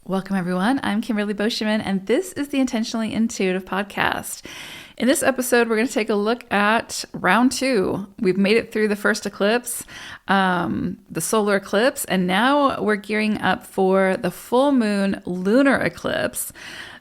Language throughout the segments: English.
Welcome, everyone. I'm Kimberly Boscheman, and this is the Intentionally Intuitive podcast. In this episode, we're going to take a look at round 2. We've made it through the first eclipse, the solar eclipse, and now we're gearing up for the full moon lunar eclipse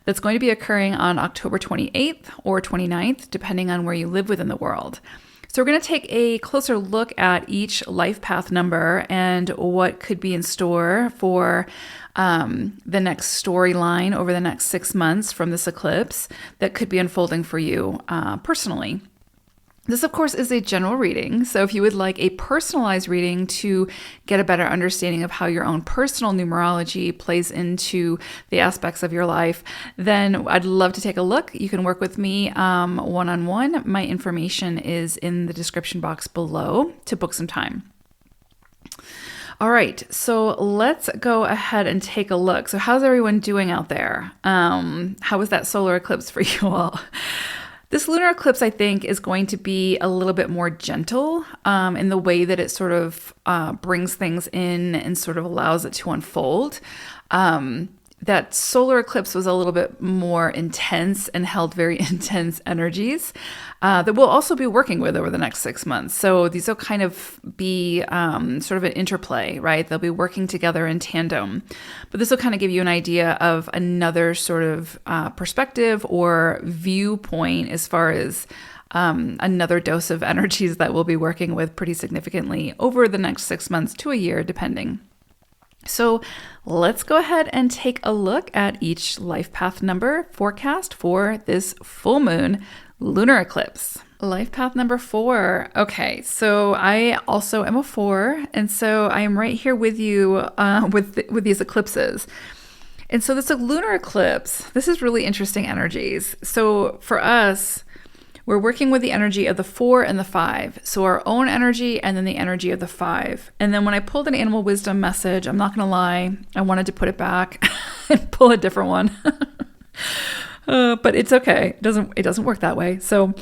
that's going to be occurring on October 28th or 29th, depending on where you live within the world. So we're going to take a closer look at each life path number and what could be in store for the next storyline over the next 6 months from this eclipse that could be unfolding for you personally. This, of course, is a general reading. So if you would like a personalized reading to get a better understanding of how your own personal numerology plays into the aspects of your life, then I'd love to take a look. You can work with me one-on-one. My information is in the description box below to book some time. All right, so let's go ahead and take a look. So how's everyone doing out there? How was that solar eclipse for you all? This lunar eclipse, I think, is going to be a little bit more gentle in the way that it sort of brings things in and sort of allows it to unfold. That solar eclipse was a little bit more intense and held very intense energies that we'll also be working with over the next 6 months. So these will kind of be sort of an interplay, right? They'll be working together in tandem. But this will kind of give you an idea of another sort of perspective or viewpoint as far as another dose of energies that we'll be working with pretty significantly over the next 6 months to a year, depending. So let's go ahead and take a look at each life path number forecast for this full moon lunar eclipse. Life path number 4. Okay, so I also am a 4, and so I am right here with you with these eclipses. And so this lunar eclipse, this is really interesting energies. So for us, we're working with the energy of the 4 and the 5. So our own energy and then the energy of the 5. And then when I pulled an animal wisdom message, I'm not going to lie, I wanted to put it back and pull a different one. But it's okay. It doesn't work that way. So,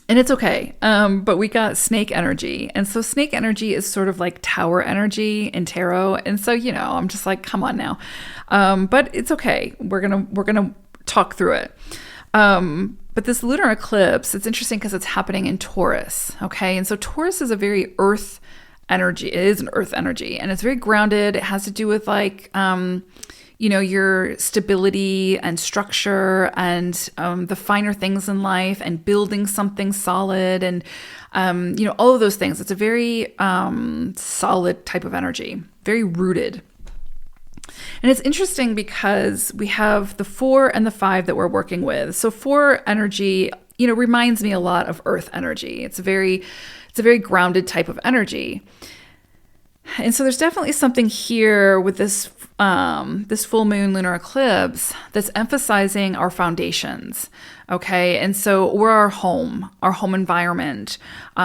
and it's okay. But we got snake energy. And so snake energy is sort of like tower energy in tarot. And so, I'm just like, come on now. But it's okay. We're going to talk through it. But this lunar eclipse, it's interesting because it's happening in Taurus, okay? And so Taurus is a very earth energy. It is an earth energy, and it's very grounded. It has to do with like, your stability and structure and the finer things in life and building something solid and, all of those things. It's a very solid type of energy, very rooted. And it's interesting because we have the 4 and the 5 that we're working with. So 4 energy, reminds me a lot of earth energy. It's a very grounded type of energy. And so there's definitely something here with this full moon lunar eclipse that's emphasizing our foundations. Okay. And so we're our home environment.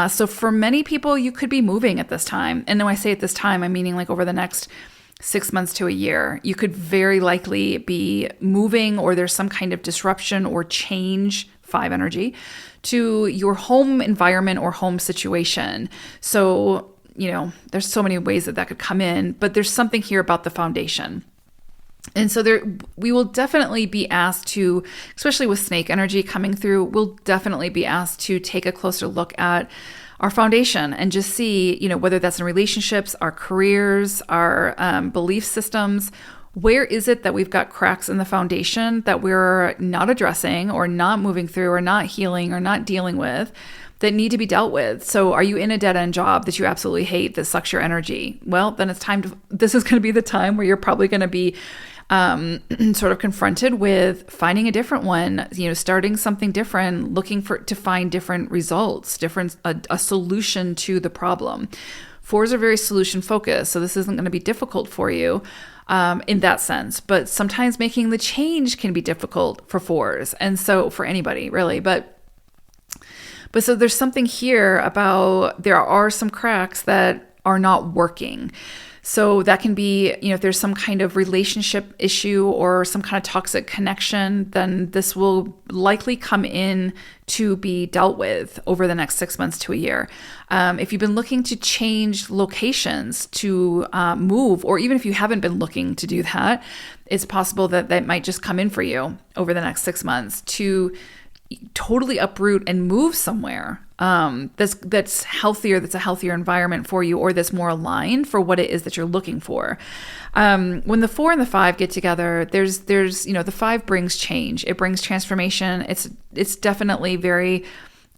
So for many people, you could be moving at this time. And when I say at this time, I'm meaning like over the next 6 months to a year. You could very likely be moving, or there's some kind of disruption or change, 5 energy, to your home environment or home situation. So, there's so many ways that could come in, but there's something here about the foundation. And so we will definitely be asked to, especially with snake energy coming through, we'll definitely be asked to take a closer look at our foundation and just see, whether that's in relationships, our careers, our belief systems. Where is it that we've got cracks in the foundation that we're not addressing or not moving through or not healing or not dealing with that need to be dealt with? So are you in a dead-end job that you absolutely hate that sucks your energy? Well, then this is going to be the time where you're probably going to be sort of confronted with finding a different one, starting something different, looking to find different results, a solution to the problem. 4s are very solution focused, so this isn't going to be difficult for you in that sense. But sometimes making the change can be difficult for 4s, and so for anybody really. But so there's something here about there are some cracks that are not working. So that can be, if there's some kind of relationship issue or some kind of toxic connection, then this will likely come in to be dealt with over the next 6 months to a year. If you've been looking to change locations, to move, or even if you haven't been looking to do that, it's possible that that might just come in for you over the next 6 months to totally uproot and move somewhere that's healthier, that's a healthier environment for you, or that's more aligned for what it is that you're looking for. When the 4 and the 5 get together, there's the 5 brings change. It brings transformation. It's definitely very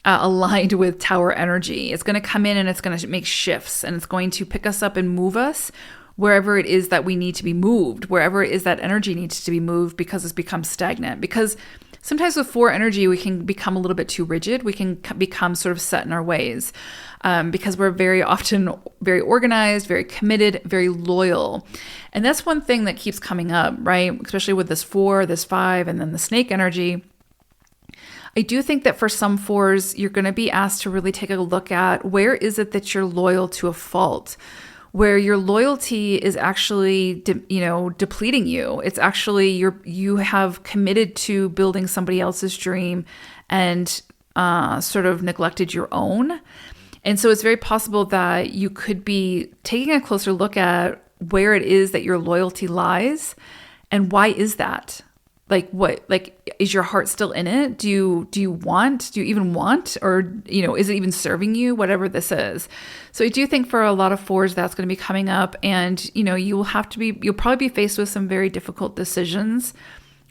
aligned with Tower energy. It's going to come in and it's going to make shifts, and it's going to pick us up and move us wherever it is that we need to be moved, wherever it is that energy needs to be moved, because it's become stagnant. Because sometimes with 4 energy, we can become a little bit too rigid. We can become sort of set in our ways because we're very often very organized, very committed, very loyal. And that's one thing that keeps coming up, right? Especially with this 4, this 5, and then the snake energy. I do think that for some 4s, you're going to be asked to really take a look at where is it that you're loyal to a fault, where your loyalty is actually, depleting you. It's actually you have committed to building somebody else's dream and sort of neglected your own. And so it's very possible that you could be taking a closer look at where it is that your loyalty lies, and why is that? Is your heart still in it? Do you even want, or, is it even serving you, whatever this is? So I do think for a lot of 4s, that's going to be coming up, and, you'll probably be faced with some very difficult decisions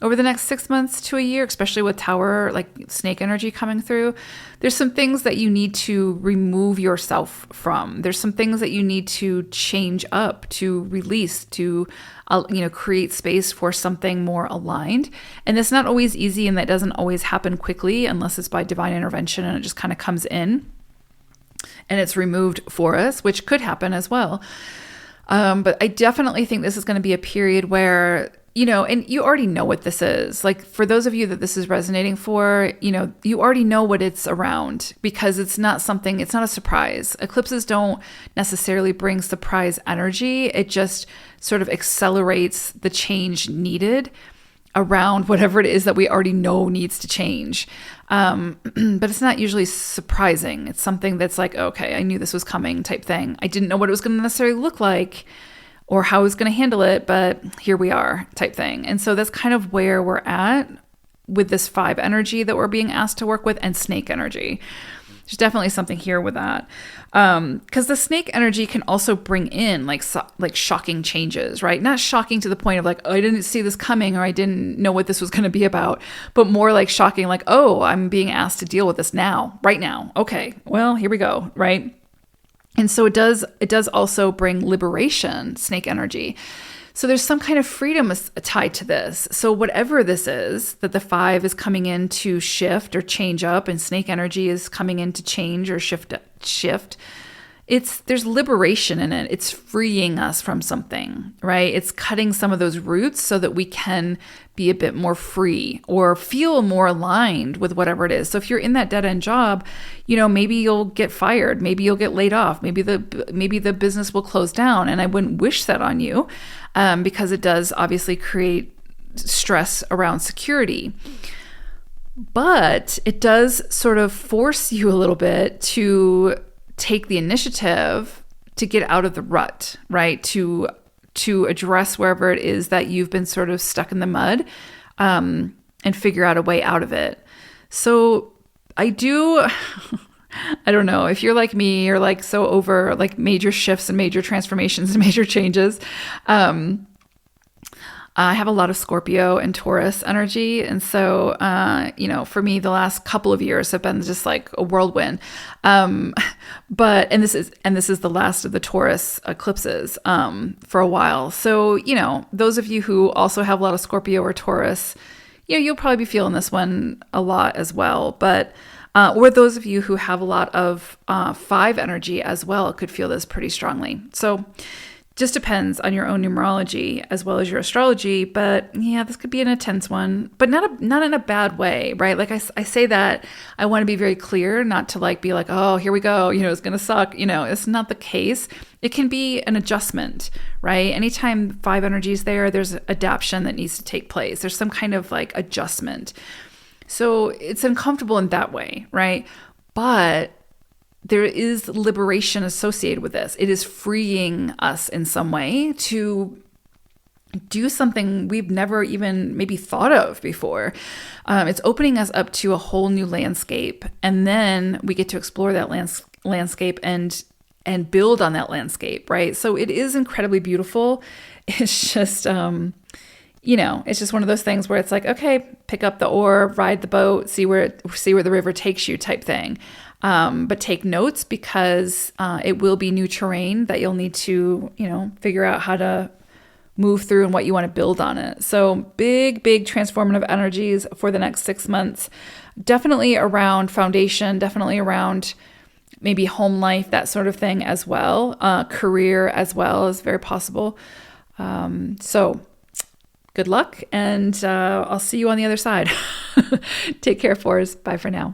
over the next 6 months to a year, especially with Tower, like snake energy coming through. There's some things that you need to remove yourself from. There's some things that you need to change up, to release, to create space for something more aligned. And that's not always easy, and that doesn't always happen quickly unless it's by divine intervention and it just kind of comes in and it's removed for us, which could happen as well. But I definitely think this is going to be a period where, and you already know what this is. Like, for those of you that this is resonating for, you already know what it's around, because it's not a surprise. Eclipses don't necessarily bring surprise energy. It just sort of accelerates the change needed around whatever it is that we already know needs to change. But it's not usually surprising. It's something that's like, okay, I knew this was coming type thing. I didn't know what it was going to necessarily look like or how I was going to handle it, but here we are type thing. And so that's kind of where we're at with this 5 energy that we're being asked to work with, and snake energy. There's definitely something here with that. Because the snake energy can also bring in like shocking changes, right? Not shocking to the point of like, oh, I didn't see this coming, or I didn't know what this was going to be about, but more like shocking, like, oh, I'm being asked to deal with this now, right now. Okay, well, here we go, right? And so it does also bring liberation, snake energy. So there's some kind of freedom tied to this. So whatever this is that the 5 is coming in to shift or change up, and snake energy is coming in to change or shift, there's liberation in it. It's freeing us from something, right? It's cutting some of those roots so that we can be a bit more free or feel more aligned with whatever it is. So if you're in that dead-end job, maybe you'll get fired, maybe you'll get laid off, maybe the business will close down. And I wouldn't wish that on you, because it does obviously create stress around security. But it does sort of force you a little bit to take the initiative to get out of the rut, right? To address wherever it is that you've been sort of stuck in the mud, and figure out a way out of it. So I don't know if you're like me, or like so over like major shifts and major transformations and major changes. I have a lot of Scorpio and Taurus energy. And so, for me, the last couple of years have been just like a whirlwind. This is the last of the Taurus eclipses, for a while. So, those of you who also have a lot of Scorpio or Taurus, you'll probably be feeling this one a lot as well. But, or those of you who have a lot of 5 energy as well could feel this pretty strongly. So Just depends on your own numerology as well as your astrology. But yeah, this could be an intense one, but not in a bad way, right? Like I say that I want to be very clear, not to like be like, oh, here we go, it's going to suck. It's not the case. It can be an adjustment, right? Anytime 5 energy is there, there's adaptation that needs to take place. There's some kind of like adjustment. So it's uncomfortable in that way, right? But there is liberation associated with this. It is freeing us in some way to do something we've never even maybe thought of before. It's opening us up to a whole new landscape. And then we get to explore that landscape and build on that landscape, right? So it is incredibly beautiful. It's just, it's just one of those things where it's like, okay, pick up the oar, ride the boat, see where the river takes you type thing. But take notes because it will be new terrain that you'll need to, figure out how to move through and what you want to build on it. So big transformative energies for the next 6 months. Definitely around foundation, definitely around maybe home life, that sort of thing as well. Career as well is very possible. So good luck, and I'll see you on the other side. Take care, Fours. Bye for now.